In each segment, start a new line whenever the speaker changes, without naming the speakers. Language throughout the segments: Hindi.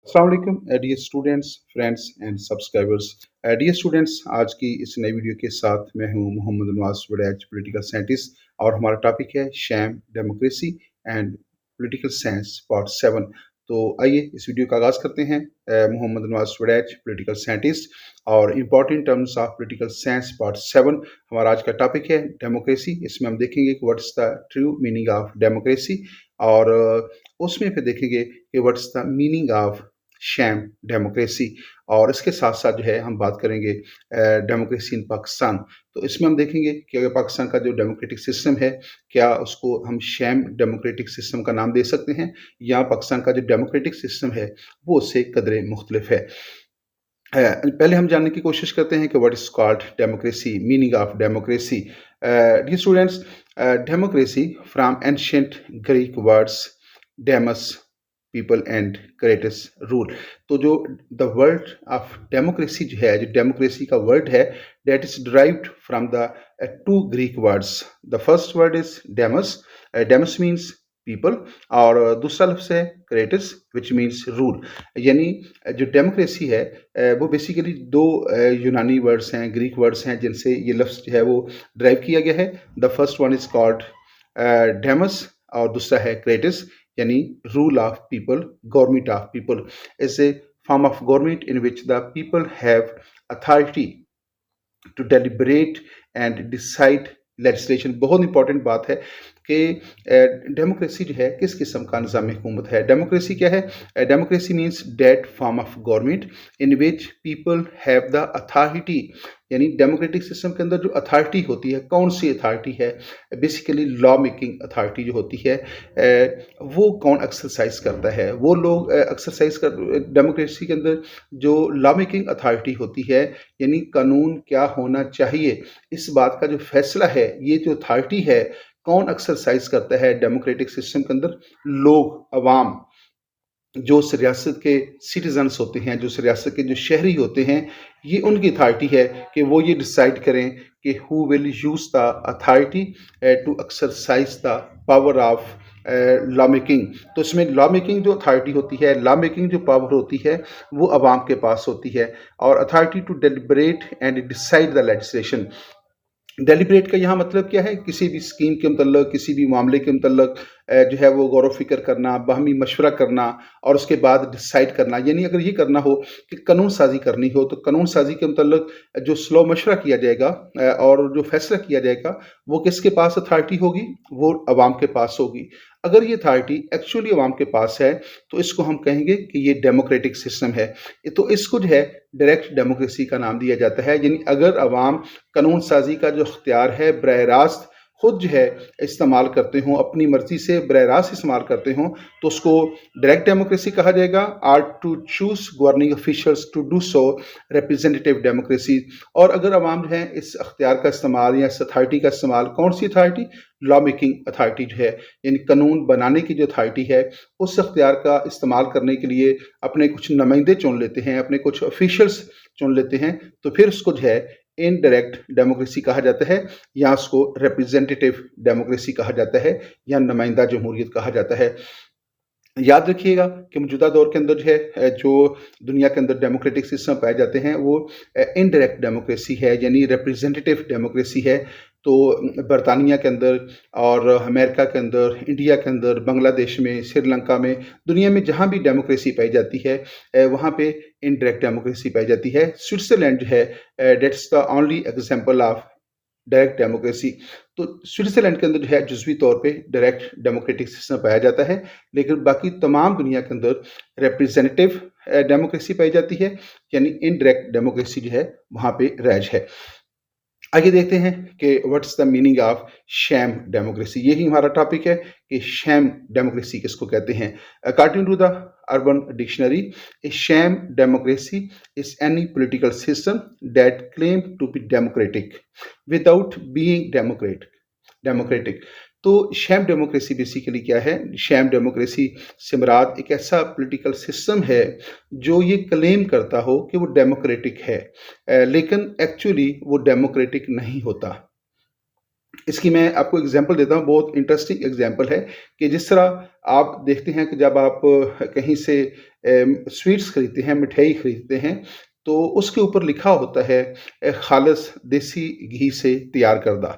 अस्सलाम वालेकुम dear students friends and subscribers. Dear students, आज की इस नई वीडियो के साथ मैं हूं मोहम्मद नवाज वड़ैच, पॉलिटिकल साइंटिस्ट, और हमारा टॉपिक है sham democracy and political science part 7। तो आइए इस वीडियो का आगाज़ करते हैं। मोहम्मद नवाज वड़ैच, पॉलिटिकल साइंटिस्ट, और important terms of political science part 7। हमारा आज का टॉपिक है डेमोक्रेसी। इसमें हम देखेंगे कि what's the true meaning of democracy, और उसमें फिर देखेंगे कि what's the meaning of sham democracy. और इसके साथ साथ जो है हम बात करेंगे डेमोक्रेसी इन पाकिस्तान। तो इसमें हम देखेंगे कि अगर पाकिस्तान का जो डेमोक्रेटिक सिस्टम है, क्या उसको हम शैम डेमोक्रेटिक सिस्टम का नाम दे सकते हैं, या पाकिस्तान का जो डेमोक्रेटिक सिस्टम है वो उससे कदरे मुख्तलिफ है। पहले हम जानने की कोशिश करते हैं कि what is called democracy, meaning of democracy. Dear students, democracy from ancient Greek words demos, people and kratos rule. तो जो द वर्ड ऑफ डेमोक्रेसी जो है, जो डेमोक्रेसी का वर्ड है, that is derived from the two Greek words. The first word is demos, demos means people, और दूसरा लफ्ज़ है क्रेटस विच मीन्स रूल। यानी जो डेमोक्रेसी है वो बेसिकली दो यूनानी वर्ड्स हैं, ग्रीक वर्ड्स हैं, जिनसे ये लफ्ज़ जो है वो ड्राइव किया गया है। The first one is called demos, और दूसरा है क्रेटस, यानी rule of people, government of people. Is a form of government in which the people have authority to deliberate and decide legislation. बहुत इंपॉर्टेंट बात है कि डेमोक्रेसी जो है किस किस्म का निज़ाम हुकूमत है। डेमोक्रेसी क्या है? Democracy means that form of government in which people have the authority. यानी डेमोक्रेटिक सिस्टम के अंदर जो अथॉरिटी होती है, कौन सी अथॉरिटी है? बेसिकली लॉ मेकिंग अथॉरिटी जो होती है, वो कौन एक्सरसाइज करता है? वो लोग एक्सरसाइज कर, डेमोक्रेसी के अंदर जो लॉ मेकिंग अथॉरिटी होती है, यानी कानून क्या होना चाहिए, इस बात का जो फैसला है, ये जो अथॉरिटी है, कौन एक्सरसाइज करता है डेमोक्रेटिक सिस्टम के अंदर? लोग, अवाम, जो उस रियासत के सिटीजन्स होते हैं, जो उस रियासत के जो शहरी होते हैं, ये उनकी अथॉरिटी है कि वो ये डिसाइड करें कि who will use the authority to exercise the power of law making. तो इसमें लॉ मेकिंग जो अथॉरिटी होती है, लॉ मेकिंग जो पावर होती है, वो अवाम के पास होती है। और authority to deliberate and decide the legislation. Deliberate का यहाँ मतलब क्या है? किसी भी स्कीम के मतलब, किसी भी मामले के मतलब जो है वो गौर फिक्र करना, बाहमी मशवरा करना, और उसके बाद डिसाइड करना। यानी अगर ये करना हो कि कानून साजी करनी हो, तो कानून साजी के मतलब जो स्लो मशवरा किया जाएगा और जो फैसला किया जाएगा, वो किसके पास अथॉरिटी होगी? वो अवाम के पास होगी। अगर ये अथॉरिटी एक्चुअली अवाम के पास है, तो इसको हम कहेंगे कि ये डेमोक्रेटिक सिस्टम है। तो इसको जो है डायरेक्ट डेमोक्रेसी का नाम दिया जाता है। यानी अगर अवाम कानून साजी का जो अख्तियार है बरह रास्त खुद जो है इस्तेमाल करते हों, अपनी मर्जी से बरह रास्त इस्तेमाल करते हों, तो उसको डायरेक्ट डेमोक्रेसी कहा जाएगा। Or to choose governing officials to do so, representative democracy. और अगर अवाम जो है इस अख्तियार का इस्तेमाल या इस अथॉरिटी का इस्तेमाल, कौन सी अथॉरिटी? लॉ मेकिंग अथॉरिटी जो है, यानी कानून बनाने की जो अथॉरिटी है, उस अख्तियार का इस्तेमाल करने के लिए अपने कुछ नुमाइंदे चुन लेते हैं, अपने कुछ ऑफिशियल्स चुन लेते हैं, तो फिर उसको जो है इनडायरेक्ट डेमोक्रेसी कहा जाता है, या उसको रिप्रेजेंटेटिव डेमोक्रेसी कहा जाता है, या नुमाइंदा जमहूरियत कहा जाता है। याद रखिएगा कि मौजूदा दौर के अंदर जो है, जो दुनिया के अंदर डेमोक्रेटिक सिस्टम पाए जाते हैं, वो इनडायरेक्ट डेमोक्रेसी है, यानी रिप्रेजेंटेटिव डेमोक्रेसी है। तो बरतानिया के अंदर, और अमेरिका के अंदर, इंडिया के अंदर, बांग्लादेश में, श्रीलंका में, दुनिया में जहाँ भी डेमोक्रेसी पाई जाती है, वहाँ पे इनडायरेक्ट डेमोक्रेसी पाई जाती है। स्विट्ज़रलैंड जो है, that's the only example of direct democracy. तो स्विट्ज़रलैंड के अंदर जो है जुज़वी तौर पे डायरेक्ट डेमोक्रेटिक सिस्टम पाया जाता है, लेकिन बाकी तमाम दुनिया के अंदर रिप्रेजेंटेटिव डेमोक्रेसी पाई जाती है, यानी इनडायरेक्ट डेमोक्रेसी जो है वहाँ पे राइज है। आगे देखते हैं कि what's the meaning of sham democracy. यही हमारा टॉपिक है कि शैम डेमोक्रेसी किसको कहते हैं। According to the Urban Dictionary, a sham democracy is any political system that claim to be democratic without being democratic. तो शैम डेमोक्रेसी बेसिकली क्या है? शैम डेमोक्रेसी से मुराद एक ऐसा पॉलिटिकल सिस्टम है जो ये क्लेम करता हो कि वो डेमोक्रेटिक है, लेकिन एक्चुअली वो डेमोक्रेटिक नहीं होता। इसकी मैं आपको एग्जांपल देता हूँ, बहुत इंटरेस्टिंग एग्जांपल है कि जिस तरह आप देखते हैं कि जब आप कहीं से स्वीट्स खरीदते हैं, मिठाई खरीदते हैं, तो उसके ऊपर लिखा होता है खालिस देसी घी से तैयार करदा।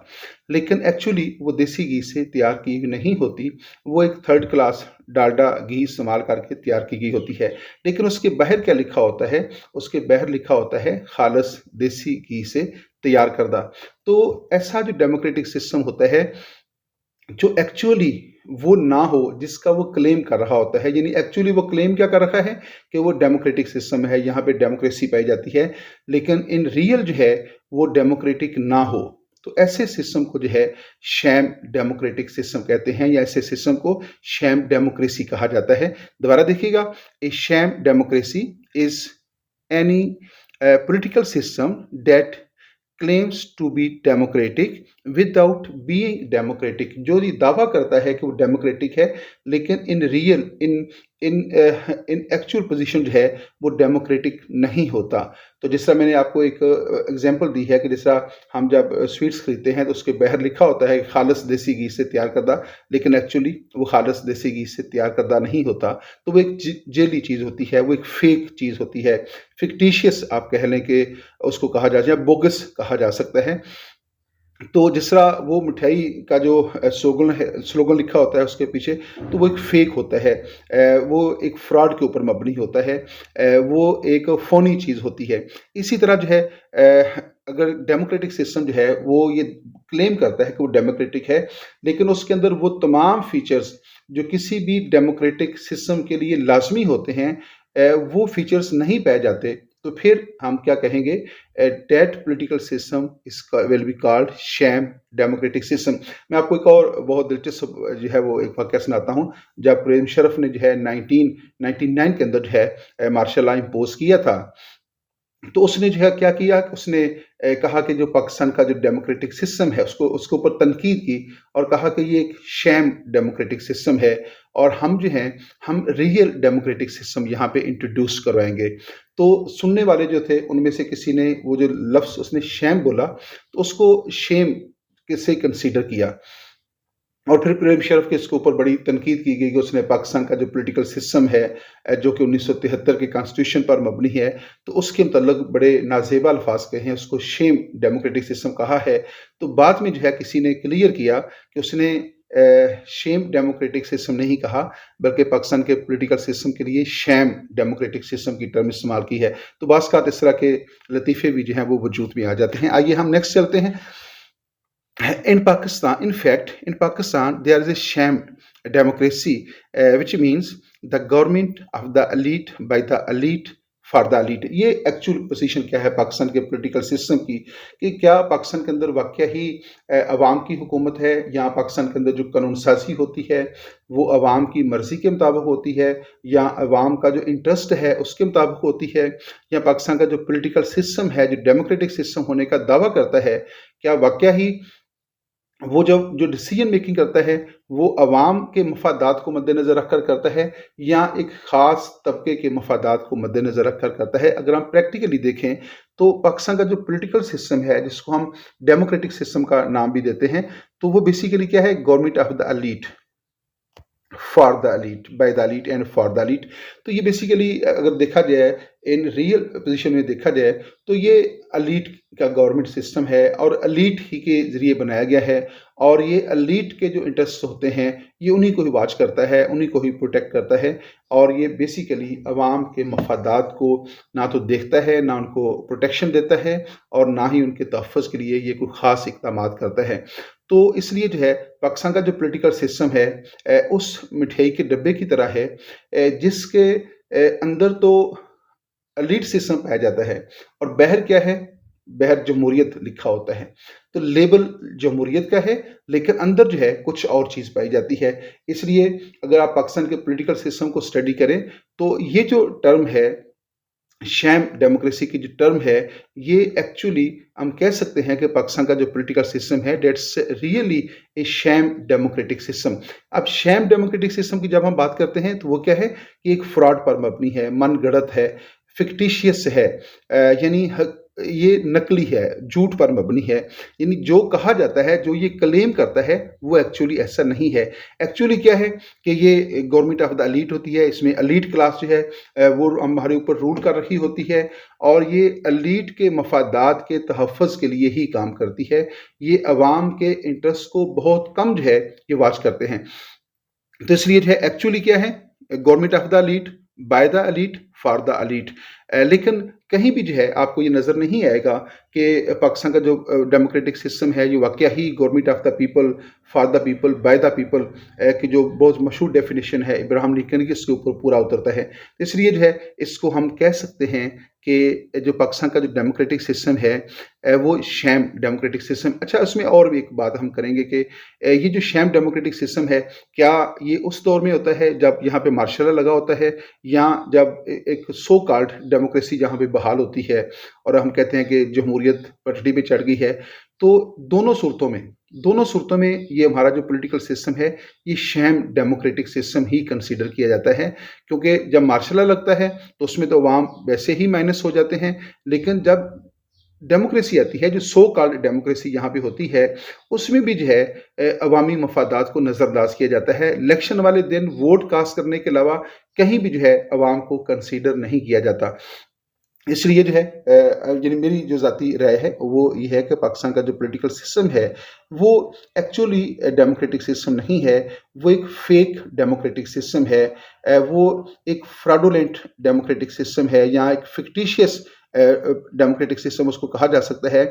लेकिन एक्चुअली वो देसी घी से तैयार की हुई नहीं होती, वो एक थर्ड क्लास डालडा घी इस्तेमाल करके तैयार की गई होती है। लेकिन उसके बाहर क्या लिखा होता है? उसके बाहर लिखा होता है खालिस देसी घी से तैयार करदा। तो ऐसा जो डेमोक्रेटिक सिस्टम होता है, जो एक्चुअली वो ना हो जिसका वो क्लेम कर रहा होता है, यानी एक्चुअली वो क्लेम क्या कर रखा है कि वो डेमोक्रेटिक सिस्टम है, यहाँ पे डेमोक्रेसी पाई जाती है, लेकिन इन रियल जो है वो डेमोक्रेटिक ना हो। तो ऐसे सिस्टम को जो है शैम डेमोक्रेटिक सिस्टम कहते हैं, या ऐसे सिस्टम को शैम डेमोक्रेसी कहा जाता है। दोबारा देखिएगा, a sham democracy is any political system that claims to be democratic without being democratic। जो ये दावा करता है कि वो डेमोक्रेटिक है, लेकिन in real in in actual position जो है वो डेमोक्रेटिक नहीं होता। तो जिस तरह मैंने आपको एक एग्जांपल दी है कि जिस तरह हम जब स्वीट्स खरीदते हैं तो उसके बाहर लिखा होता है खालिस देसी घी से तैयार करदा, लेकिन एक्चुअली वो खालिस देसी घी से तैयार करदा नहीं होता। तो वो एक जेली चीज़ होती है, वो एक फेक चीज़ होती है, फिक्टिशियस आप कह लें कि उसको कहा जा जाए, बोगस कहा जा सकता है। तो जिस तरह वो मिठाई का जो स्लोगन लिखा होता है उसके पीछे, तो वो एक फेक होता है, वो एक फ्रॉड के ऊपर मबनी होता है, वो एक फ़ोनी चीज़ होती है। इसी तरह जो है अगर डेमोक्रेटिक सिस्टम जो है वो ये क्लेम करता है कि वो डेमोक्रेटिक है, लेकिन उसके अंदर वो तमाम फीचर्स जो किसी भी डेमोक्रेटिक सिस्टम के लिए लाजमी होते हैं, वो फीचर्स नहीं पाए जाते, तो फिर हम क्या कहेंगे? That political system will be called sham democratic system. मैं आपको एक और बहुत दिलचस्प जो है वो एक वाक़या सुनाता हूँ। जब प्रेम शरफ ने जो है 1999 के अंदर जो है मार्शल लॉ इम्पोज किया था, तो उसने जो है क्या किया कि उसने कहा कि जो पाकिस्तान का जो डेमोक्रेटिक सिस्टम है उसको उसके ऊपर तनकीद की और कहा कि ये एक शैम डेमोक्रेटिक सिस्टम है, और हम जो हैं हम रियल डेमोक्रेटिक सिस्टम यहाँ पे इंट्रोड्यूस करवाएंगे। तो सुनने वाले जो थे उनमें से किसी ने वो जो लफ्ज़ उसने शैम बोला, तो उसको शेम से कंसीडर किया, और फिर प्रेम शरफ के इसके ऊपर बड़ी तनकीद की गई कि उसने पाकिस्तान का जो पॉलिटिकल सिस्टम है जो कि 1973 के कॉन्स्टिट्यूशन पर मबनी है, तो उसके मतलब बड़े नाजेबा अल्फाज कहे हैं, उसको शेम डेमोक्रेटिक सिस्टम कहा है। तो बाद में जो है किसी ने क्लियर किया कि उसने शेम डेमोक्रेटिक सिस्टम नहीं कहा, बल्कि पाकिस्तान के पॉलिटिकल सिस्टम के लिए शैम डेमोक्रेटिक सिस्टम की टर्म इस्तेमाल की है। तो बाज़ का इस तरह के लतीफ़े भी जो हैं वो वजूद में आ जाते हैं। आइए हम नेक्स्ट चलते हैं। In Pakistan, in fact, in Pakistan, there is a sham democracy, which means the government of the elite by the elite for the elite। ये एक्चुअल पोजीशन क्या है पाकिस्तान के पॉलिटिकल सिस्टम की, कि क्या पाकिस्तान के अंदर वाकई ही अवाम की हुकूमत है, या पाकिस्तान के अंदर जो कानून साजी होती है वो अवाम की मर्ज़ी के मुताबिक होती है, या अवाम का जो इंटरेस्ट है उसके मुताबिक होती है, या पाकिस्तान का जो पॉलिटिकल सिस्टम है जो डेमोक्रेटिक सिस्टम होने का दावा करता है, क्या वाकई ही वो जब जो डिसीजन मेकिंग करता है वो अवाम के मफादात को मद्देनज़र रखकर करता है, या एक ख़ास तबके के मफादात को मद्देनज़र रखकर करता है। अगर हम प्रैक्टिकली देखें तो पाकिस्तान का जो पॉलिटिकल सिस्टम है जिसको हम डेमोक्रेटिक सिस्टम का नाम भी देते हैं, तो वो बेसिकली क्या है? Government of the elite for the elite, by the elite and for the elite. तो ये बेसिकली अगर देखा जाए इन रियल पोजीशन में देखा जाए तो ये एलीट का गवर्नमेंट सिस्टम है, और एलीट ही के ज़रिए बनाया गया है, और ये एलीट के जो इंटरेस्ट होते हैं ये उन्हीं को ही वाच करता है, उन्हीं को ही प्रोटेक्ट करता है, और ये बेसिकली अवाम के मफादात को ना तो देखता है, ना उनको प्रोटेक्शन देता है, और ना ही उनके तहफ़्फ़ुज़ के लिए ये कोई ख़ास इक़दामात करता है। तो इसलिए जो है पाकिस्तान का जो पॉलिटिकल सिस्टम है उस मिठाई के डब्बे की तरह है, जिसके अंदर तो एलीट सिस्टम पाया जाता है, और बाहर क्या है? बाहर जमहूरियत लिखा होता है। तो लेबल जमहूरियत का है, लेकिन अंदर जो है कुछ और चीज़ पाई जाती है। इसलिए अगर आप पाकिस्तान के पॉलिटिकल सिस्टम को स्टडी करें तो ये जो टर्म है शैम डेमोक्रेसी की जो टर्म है, ये एक्चुअली हम कह सकते हैं कि पाकिस्तान का जो पॉलिटिकल सिस्टम है that's really a sham democratic system. अब शैम डेमोक्रेटिक सिस्टम की जब हम बात करते हैं तो वो क्या है कि एक फ्रॉड पर मबनी है, मनगढ़ंत है, फिक्टिशियस है, यानी ये नकली है, झूठ पर मबनी है। यानी जो कहा जाता है, जो ये क्लेम करता है, वो एक्चुअली ऐसा नहीं है। एक्चुअली क्या है कि ये गवर्नमेंट ऑफ द एलीट होती है, इसमें एलीट क्लास जो है वो हमारे ऊपर रूल कर रही होती है और ये एलीट के मफादात के तहफ़्फ़ुज़ के लिए ही काम करती है। ये अवाम के इंटरेस्ट को बहुत कम जो है ये वॉच करते हैं। तो इसलिए जो है एक्चुअली क्या है, government of the elite, by the elite, for the elite. लेकिन कहीं भी जो है आपको ये नज़र नहीं आएगा कि पाकिस्तान का जो डेमोक्रेटिक सिस्टम है ये वाकया ही government of the people, for the people, by the people की जो बहुत मशहूर डेफिनेशन है इब्राहिम लिंकन की, इसके ऊपर पूरा उतरता है। इसलिए जो है इसको हम कह सकते हैं कि जो पाकिस्तान का जो डेमोक्रेटिक सिस्टम है वो शैम डेमोक्रेटिक सिस्टम। अच्छा, उसमें और भी एक बात हम करेंगे कि ये जो शैम डेमोक्रेटिक सिस्टम है, क्या ये उस दौर में होता है जब यहाँ पे मार्शल लॉ लगा होता है, या जब एक सो कॉल्ड डेमोक्रेसी जहाँ पे बहाल होती है और हम कहते हैं कि जमहूरियत पटड़ी पे चढ़ गई है? तो दोनों सूरतों में ये हमारा जो पॉलिटिकल सिस्टम है ये शैम डेमोक्रेटिक सिस्टम ही कंसीडर किया जाता है, क्योंकि जब मार्शल लॉ लगता है तो उसमें तो अवाम वैसे ही माइनस हो जाते हैं, लेकिन जब डेमोक्रेसी आती है, जो सो कॉल्ड डेमोक्रेसी यहाँ पे होती है, उसमें भी जो है अवामी मफादात को नज़रअंदाज किया जाता है। इलेक्शन वाले दिन वोट कास्ट करने के अलावा कहीं भी जो है अवाम को कंसीडर नहीं किया जाता। इसलिए जो है यानी मेरी जो ज़ाती राय है वो ये है कि पाकिस्तान का जो पॉलिटिकल सिस्टम है वो एक्चुअली डेमोक्रेटिक सिस्टम नहीं है, वो एक फेक डेमोक्रेटिक सिस्टम है। वो एक फ्रॉडुलेंट डेमोक्रेटिक सिस्टम है, या एक फिक्टिशियस डेमोक्रेटिक सिस्टम उसको कहा जा सकता है।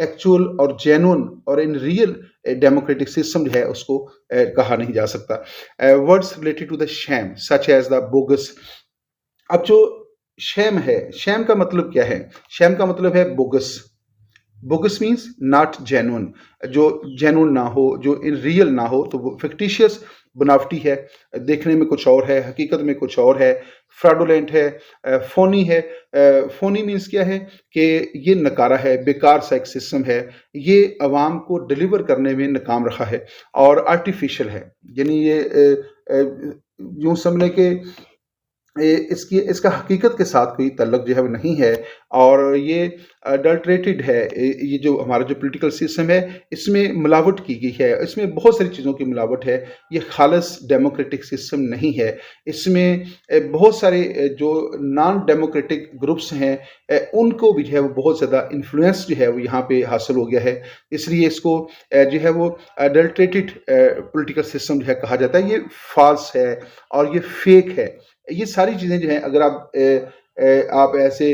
एक्चुअल और जेन्युइन और इन रियल डेमोक्रेटिक सिस्टम जो है उसको कहा नहीं जा सकता। Words related to the sham such as the bogus. अब जो शैम है, शैम का मतलब क्या है? शैम का मतलब है bogus. Bogus means not genuine, जो जेन्युइन ना हो, जो इन रियल ना हो, तो वो फिक्टिशियस बनावटी है, देखने में कुछ और है, हकीकत में कुछ और है। फ्रॉडुलेंट है, फोनी है। फोनी मीन्स क्या है कि ये नकारा है, बेकार सा एक सिस्टम है, ये अवाम को डिलीवर करने में नाकाम रहा है और आर्टिफिशियल है। यानी ये यूँ समझने के इसका हकीकत के साथ कोई तल्लुक जो है वो नहीं है, और ये अडल्ट्रेटेड है। ये जो हमारा जो पॉलिटिकल सिस्टम है इसमें मिलावट की गई है, इसमें बहुत सारी चीज़ों की मिलावट है। ये खालिस डेमोक्रेटिक सिस्टम नहीं है। इसमें बहुत सारे जो नॉन डेमोक्रेटिक ग्रुप्स हैं उनको भी जो है वो बहुत ज़्यादा इन्फ्लुएंस जो है वो यहाँ पे हासिल हो गया है। इसलिए इसको जो है वो अडल्ट्रेटेड पॉलिटिकल सिस्टम जो है कहा जाता है। ये फॉल्स है और ये फेक है। ये सारी चीज़ें जो हैं, अगर आप ऐसे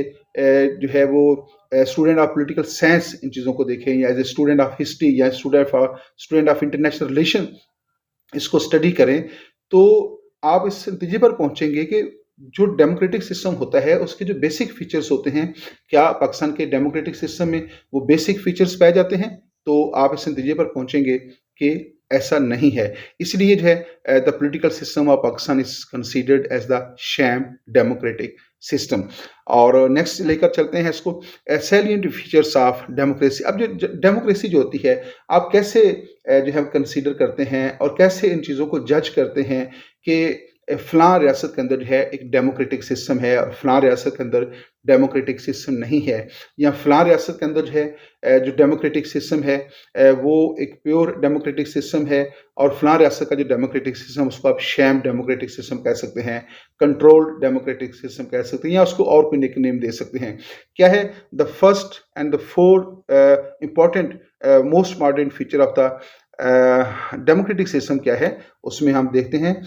जो है वो स्टूडेंट ऑफ पॉलिटिकल साइंस इन चीज़ों को देखें, या as a student of history या स्टूडेंट ऑफ इंटरनेशनल रिलेशन इसको स्टडी करें, तो आप इस नतीजे पर पहुंचेंगे कि जो डेमोक्रेटिक सिस्टम होता है उसके जो बेसिक फीचर्स होते हैं, क्या पाकिस्तान के डेमोक्रेटिक सिस्टम में वो बेसिक फीचर्स पाए जाते हैं? तो आप इस नतीजे पर पहुंचेंगे कि ऐसा नहीं है। इसलिए जो है the political system of Pakistan is considered as the sham democratic system. और नेक्स्ट लेकर चलते हैं इसको, सैलिएंट फीचर्स ऑफ डेमोक्रेसी। अब जो डेमोक्रेसी जो होती है, आप कैसे जो है कंसीडर करते हैं और कैसे इन चीज़ों को जज करते हैं कि फ़लाँ रियासत के अंदर जो है एक डेमोक्रेटिक सिस्टम है और फ़लाँ रियासत के अंदर डेमोक्रेटिक सिस्टम नहीं है, या फ़लाँ रियासत के अंदर जो है जो डेमोक्रेटिक सिस्टम है वो एक प्योर डेमोक्रेटिक सिस्टम है, और फ़लाँ रियासत का जो डेमोक्रेटिक सिस्टम उसको आप शैम डेमोक्रेटिक सिस्टम कह सकते हैं, कंट्रोल्ड डेमोक्रेटिक सिस्टम कह सकते हैं, या उसको और कोई निक नेम दे सकते हैं। क्या है the first and the four important most modern feature of the democratic system क्या है? उसमें हम देखते हैं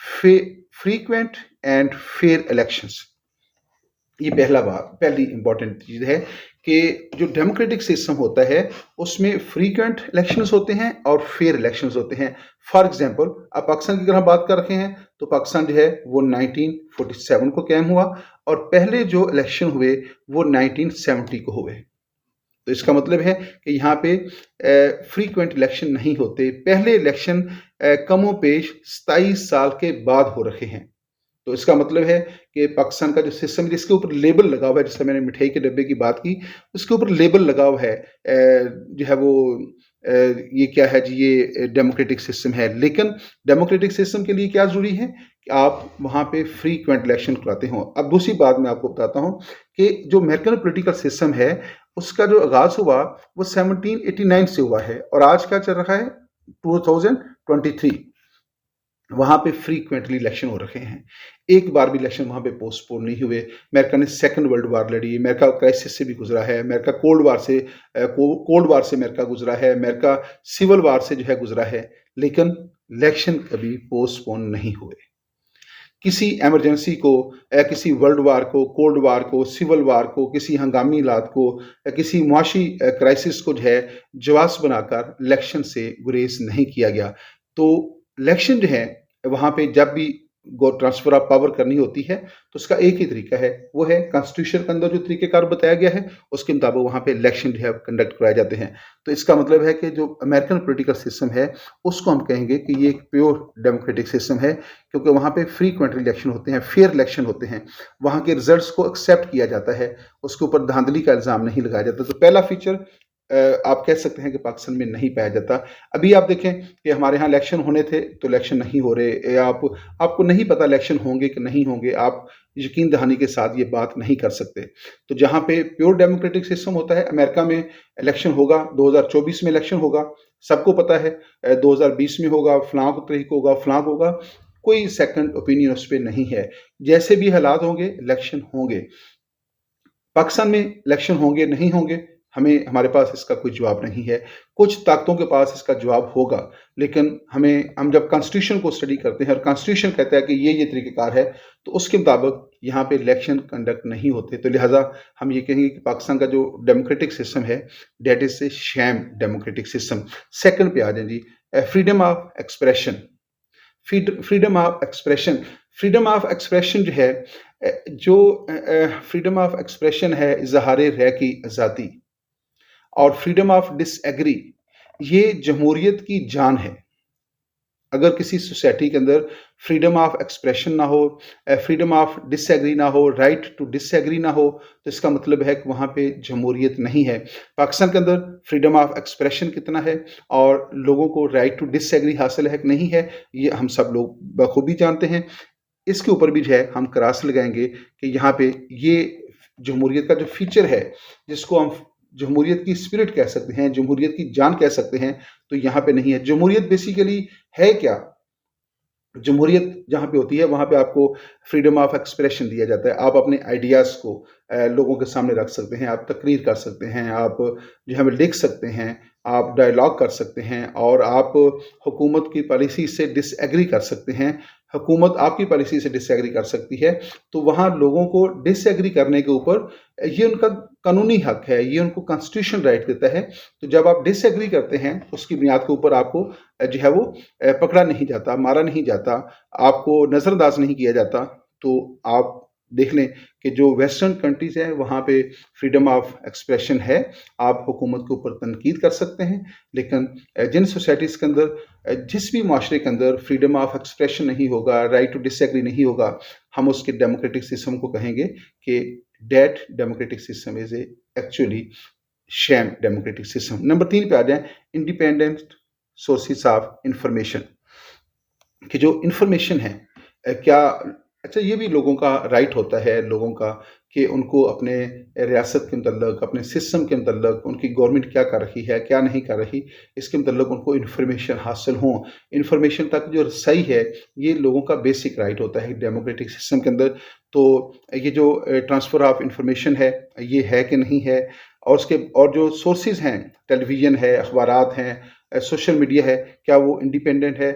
फ्रीक्वेंट एंड फेयर इलेक्शंस। ये पहली इंपॉर्टेंट चीज़ है कि जो डेमोक्रेटिक सिस्टम होता है उसमें फ्रीक्वेंट इलेक्शंस होते हैं और फेयर इलेक्शंस होते हैं। फॉर एग्जांपल, आप पाकिस्तान की अगर हम बात कर रहे हैं तो पाकिस्तान जो है वो 1947 को कायम हुआ और पहले जो इलेक्शन हुए वो 1970 को हुए। तो इसका मतलब है कि यहाँ पे फ्रीक्वेंट इलेक्शन नहीं होते। पहले इलेक्शन कमोपेश 27 साल के बाद हो रहे हैं। तो इसका मतलब है कि पाकिस्तान का जो सिस्टम है जिसके ऊपर लेबल लगा हुआ है, जैसे मैंने मिठाई के डब्बे की बात की, उसके ऊपर लेबल लगा हुआ है जो है वो ये क्या है जी, ये डेमोक्रेटिक सिस्टम है। लेकिन डेमोक्रेटिक सिस्टम के लिए क्या ज़रूरी है कि आप वहाँ पे फ्रीक्वेंट इलेक्शन कराते हो। अब दूसरी बात मैं आपको बताता हूँ कि जो अमेरिकन पॉलिटिकल सिस्टम है उसका जो आगाज हुआ वो 1789 से हुआ है और आज क्या चल रहा है 2023। वहां पे फ्रीक्वेंटली इलेक्शन हो रखे हैं, एक बार भी इलेक्शन वहां पे पोस्टपोन नहीं हुए। अमेरिका ने सेकंड वर्ल्ड वार लड़ी, अमेरिका क्राइसिस से भी गुजरा है, अमेरिका कोल्ड वार से अमेरिका गुजरा है, अमेरिका सिविल वार से जो है गुजरा है, लेकिन इलेक्शन कभी पोस्टपोन नहीं हुए। किसी इमरजेंसी को या किसी वर्ल्ड वार को, कोल्ड वार को, सिविल वार को, किसी हंगामी हालात को या किसी मुआशी क्राइसिस को जो है जवाब बनाकर इलेक्शन से गुरेज नहीं किया गया। तो इलेक्शन जो है वहां पे जब भी ट्रांसफर ऑफ पावर करनी होती है तो उसका एक ही तरीका है, वो है कॉन्स्टिट्यूशन के अंदर जो तरीकेकार बताया गया है उसके मुताबिक वहां पे इलेक्शन जो है कंडक्ट कराए जाते हैं। तो इसका मतलब है कि जो अमेरिकन पॉलिटिकल सिस्टम है उसको हम कहेंगे कि ये एक प्योर डेमोक्रेटिक सिस्टम है, क्योंकि वहां पे फ्रीक्वेंटली इलेक्शन होते हैं, फेयर इलेक्शन होते हैं, वहां के रिजल्ट्स को एक्सेप्ट किया जाता है, उसके ऊपर धांधली का इल्जाम नहीं लगाया जाता। तो पहला फीचर आप कह सकते हैं कि पाकिस्तान में नहीं पाया जाता। अभी आप देखें कि हमारे यहाँ इलेक्शन होने थे तो इलेक्शन नहीं हो रहे, आपको नहीं पता इलेक्शन होंगे कि नहीं होंगे, आप यकीन दहानी के साथ ये बात नहीं कर सकते। तो जहाँ पे प्योर डेमोक्रेटिक सिस्टम होता है, अमेरिका में इलेक्शन होगा, 2024 में इलेक्शन होगा, सबको पता है 2020 में होगा, फलां को तरीक होगा, फलां होगा, कोई सेकंड ओपिनियन उस पर नहीं है। जैसे भी हालात होंगे इलेक्शन होंगे। पाकिस्तान में इलेक्शन होंगे नहीं होंगे, हमारे पास इसका कोई जवाब नहीं है। कुछ ताकतों के पास इसका जवाब होगा, लेकिन हम जब कॉन्स्टिट्यूशन को स्टडी करते हैं और कॉन्स्टिट्यूशन कहता है कि ये तरीकेकार है, तो उसके मुताबिक यहाँ पे इलेक्शन कंडक्ट नहीं होते। तो लिहाजा हम ये कहेंगे कि पाकिस्तान का जो डेमोक्रेटिक सिस्टम है that is a sham democratic system. Second पे आ जाए जी, freedom of expression. Freedom of expression, freedom of expression जो है, जो फ्रीडम ऑफ एक्सप्रेशन है इजहार राय की आज़ादी, और फ्रीडम ऑफ डिसएग्री ये जमहूरियत की जान है। अगर किसी सोसाइटी के अंदर फ्रीडम ऑफ एक्सप्रेशन ना हो, फ्रीडम ऑफ डिसएग्री ना हो, राइट टू डिसएग्री ना हो, तो इसका मतलब है कि वहाँ पे जमहूरियत नहीं है। पाकिस्तान के अंदर फ्रीडम ऑफ एक्सप्रेशन कितना है और लोगों को राइट टू डिसएग्री हासिल है कि नहीं है, ये हम सब लोग बखूबी जानते हैं। इसके ऊपर भी जो है हम क्रॉस लगाएंगे कि यहाँ पे ये जमहूरियत का जो फीचर है, जिसको हम जमहूरियत की स्पिरिट कह सकते हैं, जमहूरियत की जान कह सकते हैं, तो यहाँ पे नहीं है। जमहूरियत बेसिकली है क्या? जमहूरियत जहाँ पे होती है वहाँ पे आपको फ्रीडम ऑफ एक्सप्रेशन दिया जाता है, आप अपने आइडियाज़ को लोगों के सामने रख सकते हैं, आप तकरीर कर सकते हैं, आप जो है लिख सकते हैं, आप डायलॉग कर सकते हैं, और आप हुकूमत की पॉलिसी से डिसएग्री कर सकते हैं, हुकूमत आपकी पॉलिसी से डिसएग्री कर सकती है। तो वहाँ लोगों को डिसएग्री करने के ऊपर ये उनका कानूनी हक है, ये उनको कॉन्स्टिट्यूशन राइट देता है। तो जब आप डिसएग्री करते हैं उसकी बुनियाद के ऊपर आपको जो है वो पकड़ा नहीं जाता, मारा नहीं जाता, आपको नज़रअंदाज नहीं किया जाता। तो आप देख लें कि जो वेस्टर्न कंट्रीज हैं वहाँ पे फ्रीडम ऑफ एक्सप्रेशन है, आप हुकूमत के ऊपर तनकीद कर सकते हैं, लेकिन जिन सोसाइटीज़ के अंदर, जिस भी माशरे के अंदर फ्रीडम ऑफ एक्सप्रेशन नहीं होगा, राइट टू डिसएग्री नहीं होगा, हम उसके डेमोक्रेटिक सिस्टम को कहेंगे कि that democratic system is a actually sham democratic system. Number 3 पे आ जाए, इंडिपेंडेंट सोर्सेस ऑफ इंफॉर्मेशन। कि जो इंफॉर्मेशन है क्या, अच्छा ये भी लोगों का राइट होता है, लोगों का, कि उनको अपने रियासत के मतलब, अपने सिस्टम के मतलब, उनकी गवर्नमेंट क्या कर रही है, क्या नहीं कर रही, इसके मतलब उनको इन्फॉर्मेशन हासिल हो, इन्फॉर्मेशन तक जो रसाई है, ये लोगों का बेसिक राइट होता है डेमोक्रेटिक सिस्टम के अंदर। तो ये जो ट्रांसफ़र ऑफ इंफॉर्मेशन है, ये है कि नहीं है, और जो सोर्सेज हैं, टेलीविज़न है, अखबारात हैं, सोशल मीडिया है, क्या वो इंडिपेंडेंट है,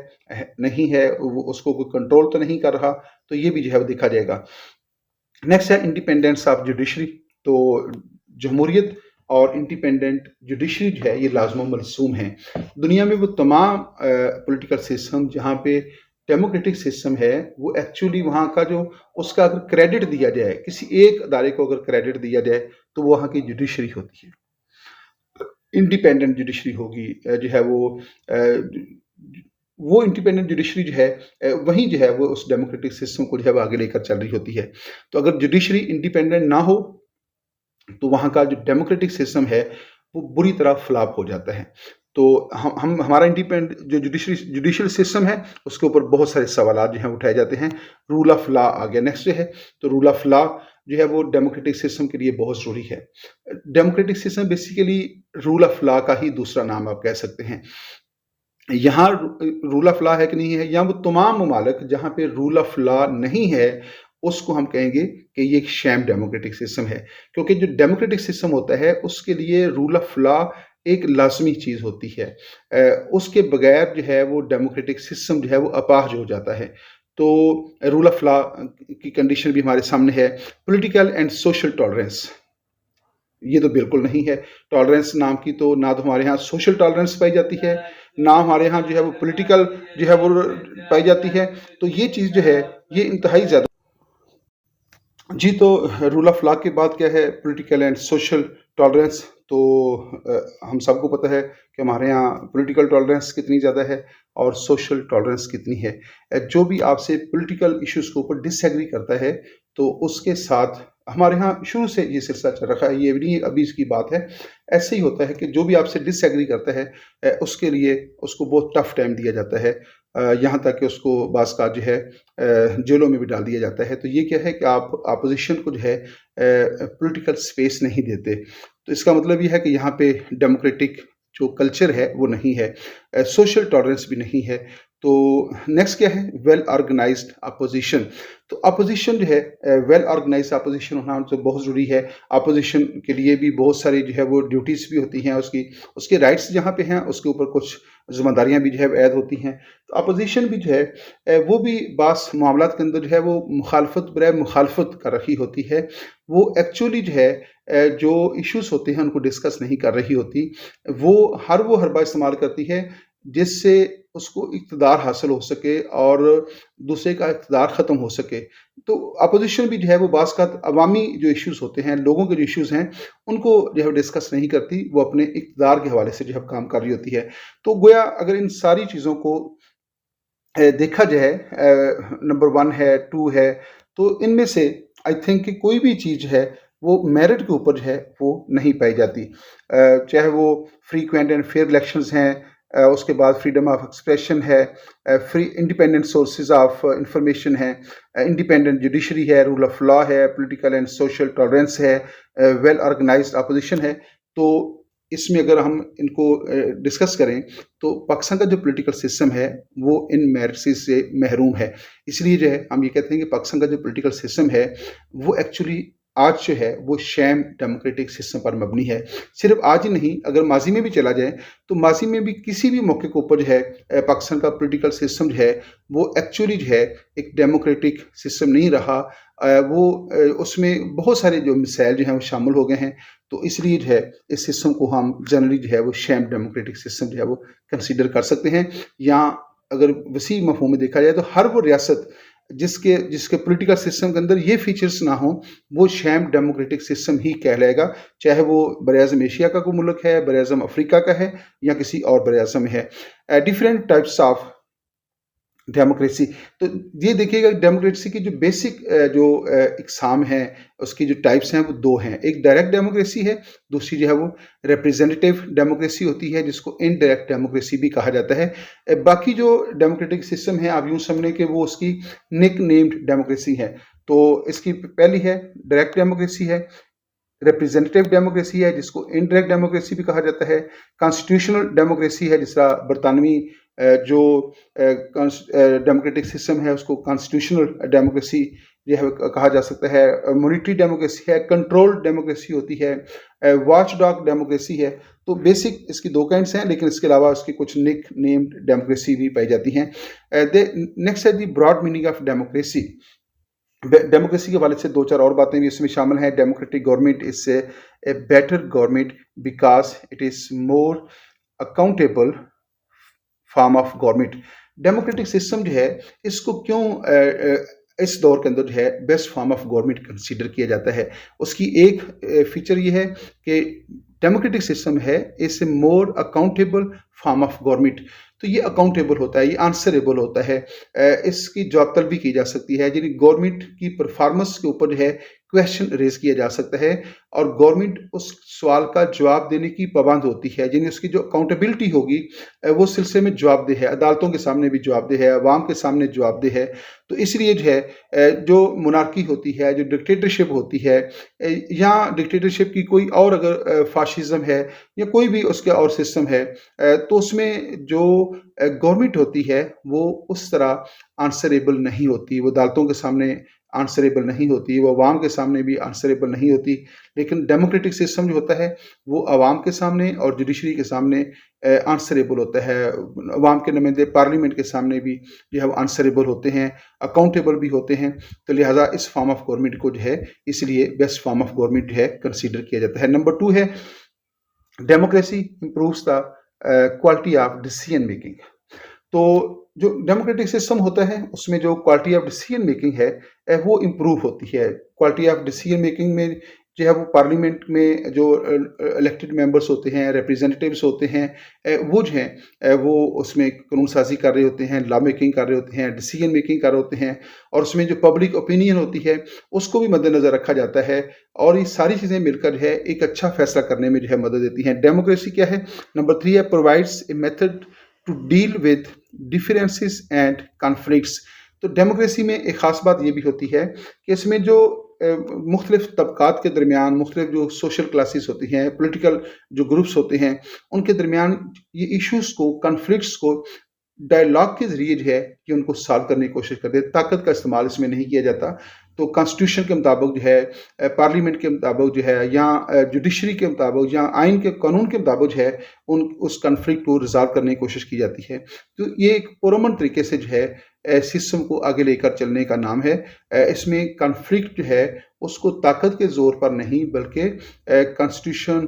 नहीं है, उसको कोई कंट्रोल तो नहीं कर रहा, तो ये भी जो है वो देखा जाएगा। नेक्स्ट है इंडिपेंडेंस ऑफ जुडिशरी। तो जमहूरियत और इंडिपेंडेंट जुडिशरी जो है ये लाजम मलसूम है। दुनिया में वो तमाम पॉलिटिकल सिस्टम जहाँ पे डेमोक्रेटिक सिस्टम है, वो एक्चुअली वहाँ का जो उसका अगर क्रेडिट दिया जाए, किसी एक अदारे को अगर क्रेडिट दिया जाए, तो वो वहाँ की जुडिशरी होती है, इंडिपेंडेंट जुडिशरी होगी। जो है वो इंडिपेंडेंट जुडिशरी जो है वही जो है वो उस डेमोक्रेटिक सिस्टम को जो है वो आगे लेकर चल रही होती है। तो अगर जुडिशरी इंडिपेंडेंट ना हो तो वहाँ का जो डेमोक्रेटिक सिस्टम है वो बुरी तरह फ्लॉप हो जाता है। तो हमारा इंडिपेंडेंट जो जुडिशियल सिस्टम है उसके ऊपर बहुत सारे सवाल जो हैं उठाए जाते हैं। रूल ऑफ लॉ आ गया नेक्स्ट है। तो रूल ऑफ लॉ, जो है वो डेमोक्रेटिक सिस्टम के लिए बहुत ज़रूरी है। Democratic system basically rule of law का ही दूसरा नाम आप कह सकते हैं। यहाँ रूल ऑफ लॉ है कि नहीं है, या वो तमाम ममालिक जहाँ पे रूल ऑफ लॉ नहीं है, उसको हम कहेंगे कि ये एक शैम डेमोक्रेटिक सिस्टम है। क्योंकि जो डेमोक्रेटिक सिस्टम होता है उसके लिए रूल ऑफ लॉ एक लाजमी चीज़ होती है। उसके बगैर जो है वो डेमोक्रेटिक सिस्टम जो है वो अपाहज हो जाता है। तो रूल ऑफ लॉ की कंडीशन भी हमारे सामने है। पॉलिटिकल एंड सोशल टॉलरेंस, ये तो बिल्कुल नहीं है। टॉलरेंस नाम की तो ना तो हमारे यहाँ सोशल टॉलरेंस पाई जाती है, ना हमारे यहाँ जो है वो पॉलिटिकल जो है वो पाई जाती है। तो ये चीज़ जो है ये इंतहाई ज़्यादा जी। तो रूल ऑफ लॉ की बात क्या है, पॉलिटिकल एंड सोशल टॉलरेंस। तो हम सबको पता है कि हमारे यहाँ पॉलिटिकल टॉलरेंस कितनी ज़्यादा है और सोशल टॉलरेंस कितनी है। जो भी आपसे पॉलिटिकल इश्यूज़ के ऊपर डिसएग्री करता है तो उसके साथ हमारे यहाँ शुरू से ये सिलसिला चल रखा है, ये भी नहीं अभी इसकी बात है। ऐसे ही होता है कि जो भी आपसे डिसएग्री करता है उसके लिए उसको बहुत टफ टाइम दिया जाता है। यहाँ तक कि उसको बाज़ का जो है जेलों में भी डाल दिया जाता है। तो ये क्या है कि आप अपोजिशन को जो है पॉलिटिकल स्पेस नहीं देते। तो इसका मतलब ये है कि यहाँ पे डेमोक्रेटिक जो कल्चर है वो नहीं है, सोशल टॉलरेंस भी नहीं है। तो नेक्स्ट क्या है, वेल ऑर्गेनाइज्ड अपोजिशन। तो अपोजिशन जो है वेल ऑर्गेनाइज्ड अपोजिशन होना तो बहुत ज़रूरी है। अपोजिशन के लिए भी बहुत सारी जो है वो ड्यूटीज़ भी होती हैं, उसके राइट्स जहाँ पे हैं उसके ऊपर कुछ ज़िम्मेदारियाँ भी जो है ऐड होती हैं। तो अपोजिशन भी जो है वो भी बास मामलात के अंदर जो है वो मुखालफत बराए मुखालफत कर रही होती है। वो एक्चुअली जो है जो इश्यूज़ होते हैं उनको डिस्कस नहीं कर रही होती। वो हरबा इस्तेमाल करती है जिससे उसको इक़्तिदार हासिल हो सके और दूसरे का इक़्तिदार ख़त्म हो सके। तो अपोजिशन भी जो है वो बाज़ का अवामी जो इश्यूज़ होते हैं, लोगों के जो इश्यूज़ हैं, उनको जो है डिस्कस नहीं करती, वो अपने इक़्तिदार के हवाले से जो है काम कर रही होती है। तो गोया अगर इन सारी चीज़ों को देखा जाए, नंबर 1 है, 2 है, तो इनमें से आई थिंक कि कोई भी चीज़ है वो मेरिट के ऊपर जो है वो नहीं पाई जाती। चाहे वो फ्रीक्वेंट एंड फेयर इलेक्शंस हैं, उसके बाद फ्रीडम ऑफ एक्सप्रेशन है, free independent sources of information है, इंडिपेंडेंट जुडिशरी है, रूल ऑफ लॉ है, पॉलिटिकल एंड सोशल टॉलरेंस है, वेल ऑर्गेनाइज्ड अपोजिशन है। तो इसमें अगर हम इनको डिस्कस करें तो पाकिस्तान का जो पॉलिटिकल सिस्टम है वो इन मेरिट्स से महरूम है। इसलिए जो है हम ये कहते हैं कि पाकिस्तान का जो पॉलिटिकल सिस्टम है वो एक्चुअली आज जो है वो शैम डेमोक्रेटिक सिस्टम पर मबनी है। सिर्फ आज ही नहीं, अगर माजी में भी चला जाए तो माजी में भी किसी भी मौके के ऊपर जो है पाकिस्तान का पॉलिटिकल सिस्टम जो है वो एक्चुअली जो है एक डेमोक्रेटिक सिस्टम नहीं रहा। उसमें बहुत सारे जो मिसाइल जो हैं वो शामिल हो गए हैं। तो इसलिए जो है इस सिस्टम को हम जनरली जो है वो शैम डेमोक्रेटिक सिस्टम जो है वो कंसीडर कर सकते हैं। या अगर वसी मफहूम में देखा जाए तो हर वो रियासत जिसके पॉलिटिकल सिस्टम के अंदर ये फीचर्स ना हो वो शैम डेमोक्रेटिक सिस्टम ही कहलाएगा, चाहे वो बर-ए-आज़म एशिया का कोई मुल्क है, बर-ए-आज़म अफ्रीका का है या किसी और बर-ए-आज़म में है। Different types of democracy. तो ये देखिएगा डेमोक्रेसी की जो बेसिक जो इकसाम हैं उसकी जो टाइप्स हैं वो 2 हैं। एक डायरेक्ट डेमोक्रेसी है, दूसरी जो है वो रिप्रेजेंटेटिव डेमोक्रेसी होती है जिसको इनडायरेक्ट डेमोक्रेसी भी कहा जाता है। बाकी जो डेमोक्रेटिक सिस्टम है आप यूँ समझें कि वो उसकी निक नेम्ड डेमोक्रेसी है। तो इसकी पहली है डायरेक्ट डेमोक्रेसी है, रिप्रेजेंटेटिव डेमोक्रेसी है जिसको इनडायरेक्ट डेमोक्रेसी भी कहा जाता है, कॉन्स्टिट्यूशनल डेमोक्रेसी है जिसका बरतानवी जो डेमोक्रेटिक सिस्टम है उसको कॉन्स्टिट्यूशनल डेमोक्रेसी जो है कहा जा सकता है, मॉनिटरी डेमोक्रेसी है, कंट्रोल डेमोक्रेसी होती है, वॉच डॉग डेमोक्रेसी है। तो बेसिक इसकी 2 काइंड्स हैं, लेकिन इसके अलावा उसकी कुछ निक नेम्ड डेमोक्रेसी भी पाई जाती हैं। नेक्स्ट है the broad meaning of democracy. Democracy के हवाले से 2-4 और बातें भी इसमें शामिल हैं। Democratic government is a better government because it is more accountable form of government. Democratic system जो है इसको क्यों इस दौर के अंदर जो है best form of government consider किया जाता है, उसकी एक फीचर ये है कि डेमोक्रेटिक सिस्टम है इस मोर अकाउंटेबल फॉर्म ऑफ गवर्नमेंट। तो ये अकाउंटेबल होता है, ये आंसरेबल होता है, इसकी जवाब तलब भी की जा सकती है, यानी गवर्नमेंट की परफॉर्मेंस के ऊपर जो है क्वेश्चन रेज किया जा सकता है और गवर्नमेंट उस सवाल का जवाब देने की पाबंद होती है, यानी उसकी जो अकाउंटेबिलिटी होगी वो सिलसिले में जवाबदेह है, अदालतों के सामने भी जवाबदेह है, अवाम के सामने जवाबदेह है। तो इसलिए जो है जो मोनार्की होती है, जो डिक्टेटरशिप होती है, या डिक्टेटरशिप की कोई और अगर फाशिज्म है या कोई भी उसका और सिस्टम है, तो उसमें जो गवर्नमेंट होती है वो उस तरह आंसरेबल नहीं होती, वो अदालतों के सामने आंसरेबल नहीं होती, वो अवाम के सामने भी आंसरेबल नहीं होती। लेकिन डेमोक्रेटिक सिस्टम जो होता है वो अवाम के सामने और जुडिशरी के सामने आंसरेबल होता है, अवाम के नुमाइंदे पार्लियामेंट के सामने भी जो है वो आंसरेबल होते हैं, अकाउंटेबल भी होते हैं। तो लिहाजा इस फॉर्म ऑफ गवर्नमेंट को जो है इसलिए बेस्ट फॉर्म ऑफ गवर्नमेंट जो है कंसीडर किया जाता है। नंबर 2 है democracy improves the quality of decision making. तो जो डेमोक्रेटिक सिस्टम होता है उसमें जो क्वालिटी ऑफ डिसीजन मेकिंग है वो इम्प्रूव होती है। क्वालिटी ऑफ डिसीजन मेकिंग में जो है वो पार्लियामेंट में जो इलेक्टेड मेंबर्स होते हैं, रिप्रेजेंटेटिव्स होते हैं, वो जो हैं वो उसमें कानून साजी कर रहे होते हैं, लॉ मेकिंग कर रहे होते हैं, डिसीजन मेकिंग कर रहे होते हैं, और उसमें जो पब्लिक ओपिनियन होती है उसको भी मद्देनज़र रखा जाता है, और ये सारी चीज़ें मिलकर जो है एक अच्छा फैसला करने में जो है मदद देती हैं। डेमोक्रेसी क्या है? नंबर 3 है provides a method to deal with differences and conflicts. तो डेमोक्रेसी में एक ख़ास बात ये भी होती है कि इसमें जो मुख्तलिफ तबकात के दरमियान, मुख्तलिफ जो सोशल क्लासेस होती हैं, पोलिटिकल जो ग्रुप्स होते हैं, उनके दरमियान ये इश्यूज़ को, कॉन्फ्लिक्ट्स को डायलॉग के ज़रिए जो है कि उनको सॉल्व करने की कोशिश करते हैं। ताकत का इस्तेमाल इसमें नहीं किया जाता। तो कॉन्स्टिट्यूशन के मुताबिक जो है, पार्लियामेंट के मुताबिक जो है, या जुडिशरी के मुताबिक या आइन के कानून के मुताबिक जो है उस कॉन्फ्लिक्ट को रिजॉल्व करने की कोशिश की जाती है। तो ये एक पुरअमन तरीके से जो है सिस्टम को आगे लेकर चलने का नाम है। इसमें कॉन्फ्लिक्ट जो है उसको ताकत के ज़ोर पर नहीं बल्कि कॉन्स्टिट्यूशन,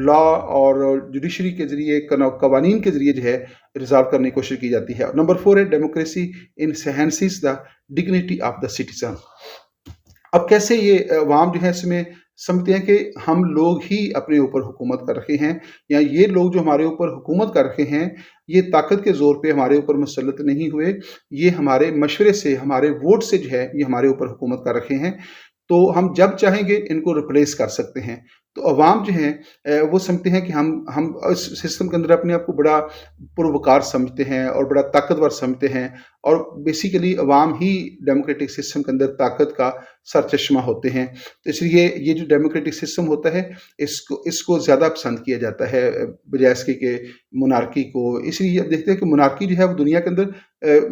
लॉ और जुडिशरी के ज़रिए, कवानीन के ज़रिए जो है रिजॉल्व करने की कोशिश की जाती है। नंबर 4 है democracy enhances the dignity of the citizen. अब कैसे ये अवाम जो है इसमें समझते हैं कि हम लोग ही अपने ऊपर हुकूमत कर रहे हैं, या ये लोग जो हमारे ऊपर हुकूमत कर रहे हैं ये ताकत के ज़ोर पे हमारे ऊपर मुसल्लत नहीं हुए, ये हमारे मशवरे से, हमारे वोट से जो है ये हमारे ऊपर हुकूमत कर रहे हैं, तो हम जब चाहेंगे इनको रिप्लेस कर सकते हैं। तो अवाम जो है वो समझते हैं कि हम इस सिस्टम के अंदर अपने आप को बड़ा पुरवकार समझते हैं और बड़ा ताकतवर समझते हैं, और बेसिकली अवाम ही डेमोक्रेटिक सिस्टम के अंदर ताकत का सरचश्मा होते हैं। तो इसलिए ये जो डेमोक्रेटिक सिस्टम होता है इसको ज़्यादा पसंद किया जाता है बजाय इसके कि मोनार्की को। इसलिए अब देखते हैं कि मोनार्की जो है वो दुनिया के अंदर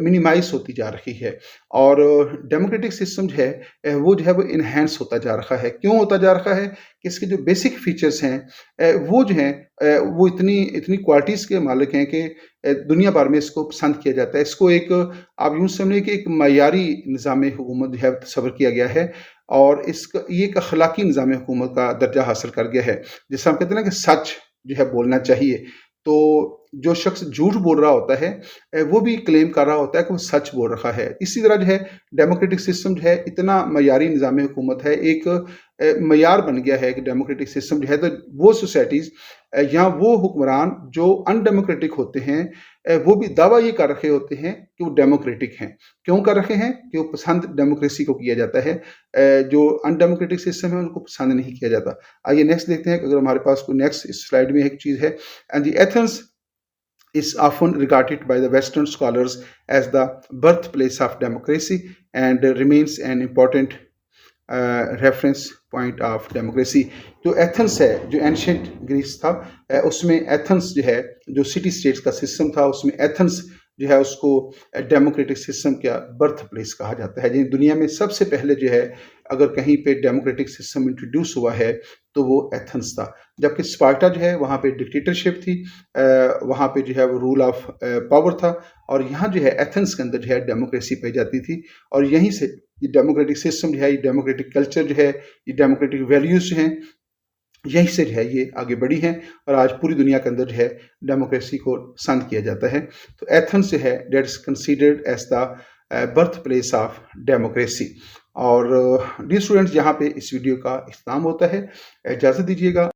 मिनिमाइज होती जा रही है, और डेमोक्रेटिक सिस्टम जो है वो जो है वो इन्हेंस होता जा रहा है। क्यों होता जा रहा है? कि इसके जो बेसिक फीचर्स हैं वो जो हैं वो इतनी क्वालिटीज़ के मालिक हैं कि दुनिया भर में इसको पसंद किया जाता है। इसको एक आप यूँ समझिए कि एक मयारी निज़ाम हुकूमत जो है तस्वर किया गया है, और इसका ये एक अखलाकी निज़ाम हुकूमत का दर्जा हासिल कर गया है। जैसे हम कहते हैं ना कि सच जो है बोलना चाहिए, तो जो शख्स झूठ बोल रहा होता है वो भी क्लेम कर रहा होता है कि वो सच बोल रहा है। इसी तरह जो है डेमोक्रेटिक सिस्टम जो है इतना मयारी निज़ाम हुकूमत है, एक मयार बन गया है कि डेमोक्रेटिक सिस्टम जो है, तो वो सोसाइटीज़ या वो हुक्मरान जो अनडेमोक्रेटिक होते हैं वो भी दावा ये कर रहे होते हैं कि वो डेमोक्रेटिक हैं। क्यों कर रहे हैं? कि वो पसंद डेमोक्रेसी को किया जाता है, जो अनडेमोक्रेटिक सिस्टम है उनको पसंद नहीं किया जाता। आइए नेक्स्ट देखते हैं। अगर हमारे पास कोई नेक्स्ट इस स्लाइड में एक चीज़ है, and the Athens is often regarded by the Western scholars as the birthplace of democracy and remains an important reference point of democracy. जो एथेंस है, जो एंशियंट ग्रीस था, उसमें एथेंस जो है, जो सिटी स्टेट्स का सिस्टम था, उसमें एथेंस जो है उसको डेमोक्रेटिक सिस्टम का बर्थ प्लेस कहा जाता है। दुनिया में सबसे पहले जो है अगर कहीं पे डेमोक्रेटिक सिस्टम इंट्रोड्यूस हुआ है तो वो एथेंस था। जबकि स्पार्टा जो है वहाँ पे डिक्टेटरशिप थी, वहाँ पे जो है वो रूल ऑफ पावर था, और यहाँ जो है एथेंस के अंदर जो है डेमोक्रेसी पाई जाती थी, और यहीं से ये डेमोक्रेटिक सिस्टम जो है, ये डेमोक्रेटिक कल्चर जो है, ये डेमोक्रेटिक वैल्यूज़ जो हैं, यहीं से जो है ये आगे बढ़ी हैं, और आज पूरी दुनिया के अंदर जो है डेमोक्रेसी को पसंद किया जाता है। तो एथेंस जो है that is considered as the birth place of democracy. और डियर स्टूडेंट्स, यहाँ पे इस वीडियो का इख्तिताम होता है। इजाज़त दीजिएगा।